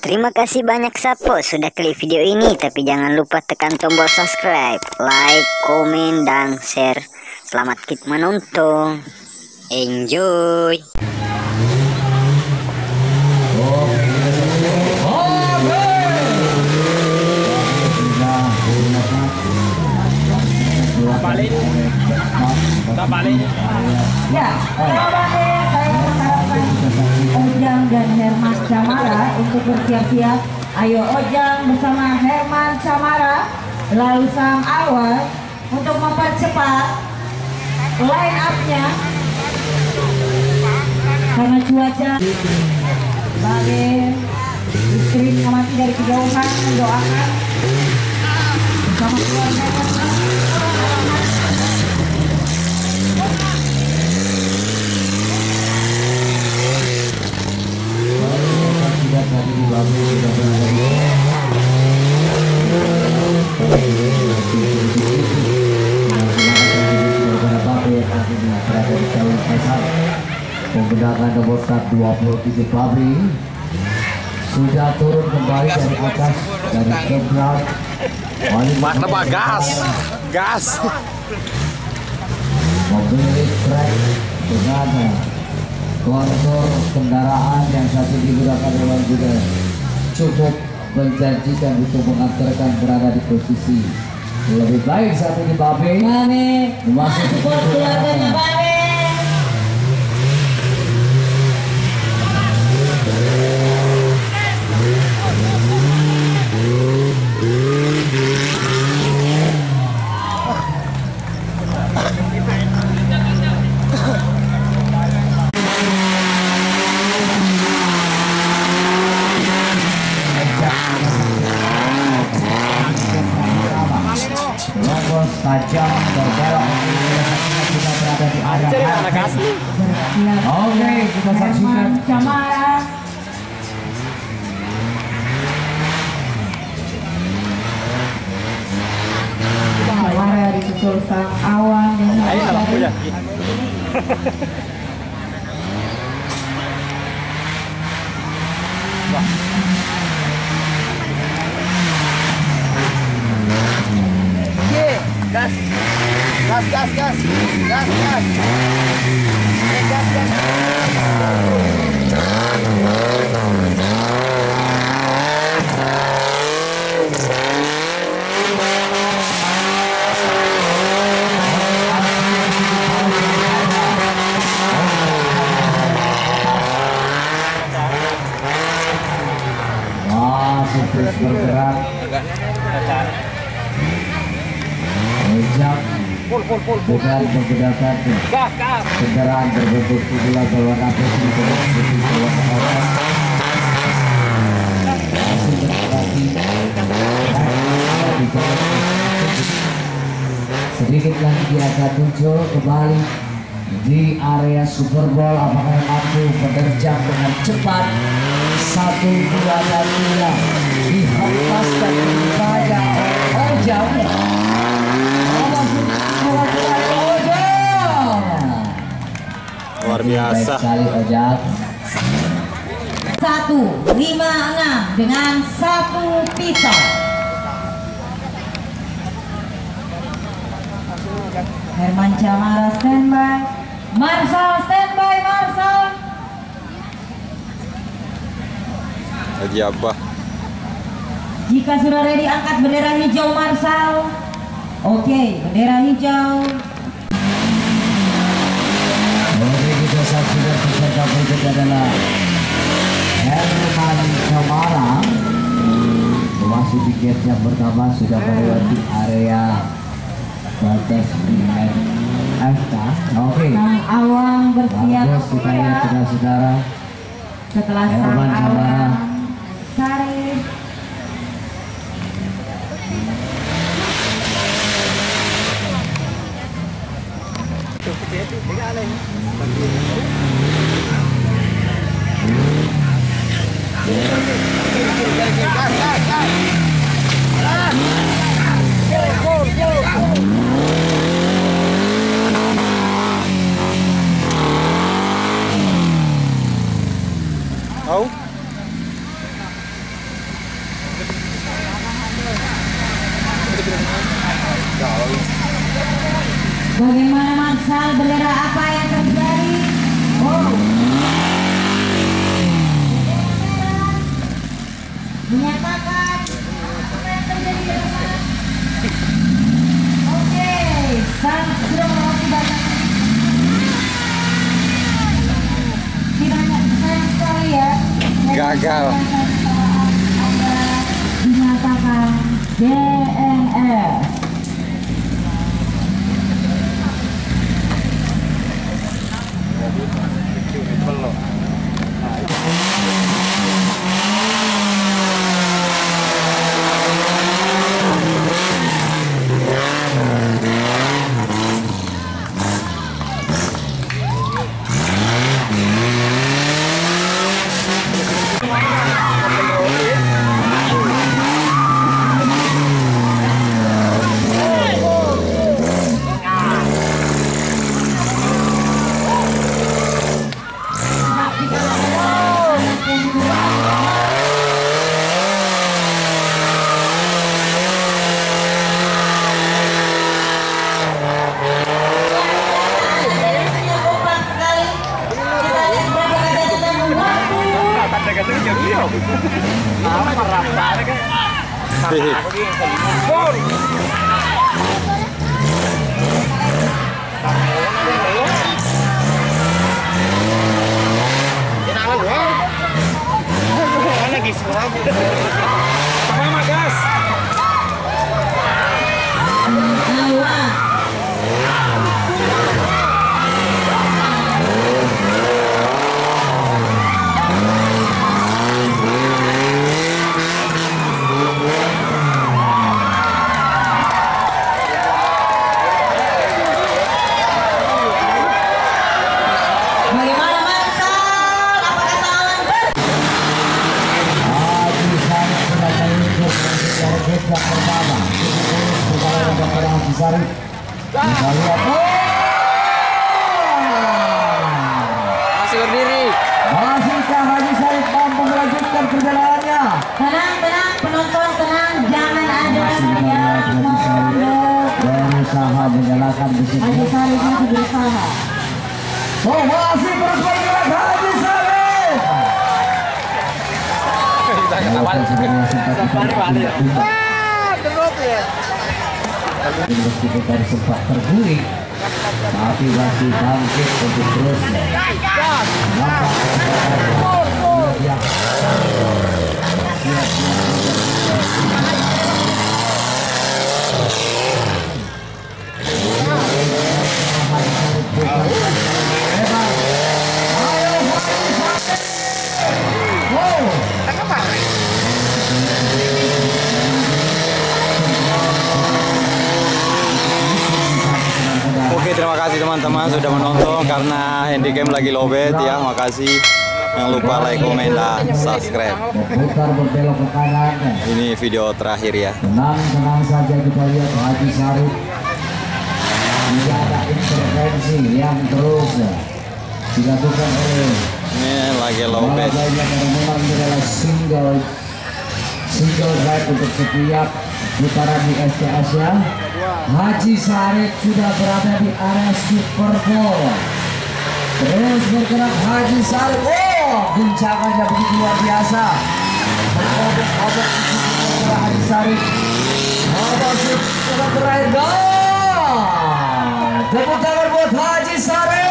Terima kasih banyak Sapo sudah klik video ini, tapi jangan lupa tekan tombol subscribe, like, komen, dan share. Selamat menonton. Enjoy. Balik. Ya, saya mengharapkan Ojang dan Herman Camara untuk bersiap-siap. Ayo Ojang bersama Herman Camara, lalu Sam Awal untuk mempercepat line up-nya. Karena cuaca sebagai istri mengamati dari kejauhan, mendoakan bersama keluarga. Menggunakan nomor 27 Fabri sudah turun kembali dari atas dari kebrak. Mana gas Mobil trek dengan kontur kendaraan yang satu digunakan memang juga cukup menjanjikan untuk mengantarkan berada di posisi lebih baik saat ini. Babe memasuki keluarganya Babe. Tajam berbelok kita berada di arah oke, kita saksikan Camara. Camara disusul Sang Awan dan terus bergerak. Ojang bukan menggunakan kendaraan berbentuk tubulan berwarna putih berwarna oranye. Masih berarti sedikit lagi dia akan muncul kembali di area Super Bowl. Apakah mampu menerjang dengan cepat 1, 2, dan 3 dihempaskan kepada Ojang. luar biasa. Sekali Ojang. 156 dengan 1 pisau. Herman Camara standby. Marshall standby. Marshall. Haji Abah. Jika sudah ready, angkat bendera hijau Marshall. Oke, bendera hijau. Oke, kita saksikan peserta berikut adalah Herman Camara. Memasuki gate yang pertama sudah melewati area batas FK. Oke. Sang Awang bersiap. Bagus, kita lihat saudara-saudara. Setelah Sang Herman Camara. Awang Sarif. Tahu? Bagaimana Marsal, bendera apa yang terjadi? Oh, menyatakan apa yang terjadi di sana. Oke, sudah melewati banyak. Tidak sayang sekali ya. Gagal. Dinyatakan DNF. Masih berdiri. Masihkah Haji Sarip mampu melanjutkan perjalanannya? Tenang, tenang, penonton tenang, jangan ada yang berusaha menyalakan mesin. Haji Sarip masih berusaha. Oh, masih bergerak Haji Sarip. Kita ketahuan. Meskipun tadi sempat terguling, tapi masih bangkit untuk terus Oke, terima kasih teman-teman sudah menonton karena handycam lagi lowbat ya. Makasih. Jangan lupa like, komen, dan subscribe. Putar berbelok ke kanan. Ini video terakhir ya. Tenang saja kita lihat Haji Sarip. Tidak ada intervensi yang terus dilakukan oleh Ini lagi lowbat. karena memang ini adalah single ride untuk setiap putaran di STS ya. Haji Sarip sudah berada di area Super Bowl. Terus bergerak Haji Sarip. Oh, guncangannya begitu luar biasa. Obok-obok bergerak Haji Sarip. Obok sudah terakhir. Tepuk tangan buat Haji Sarip.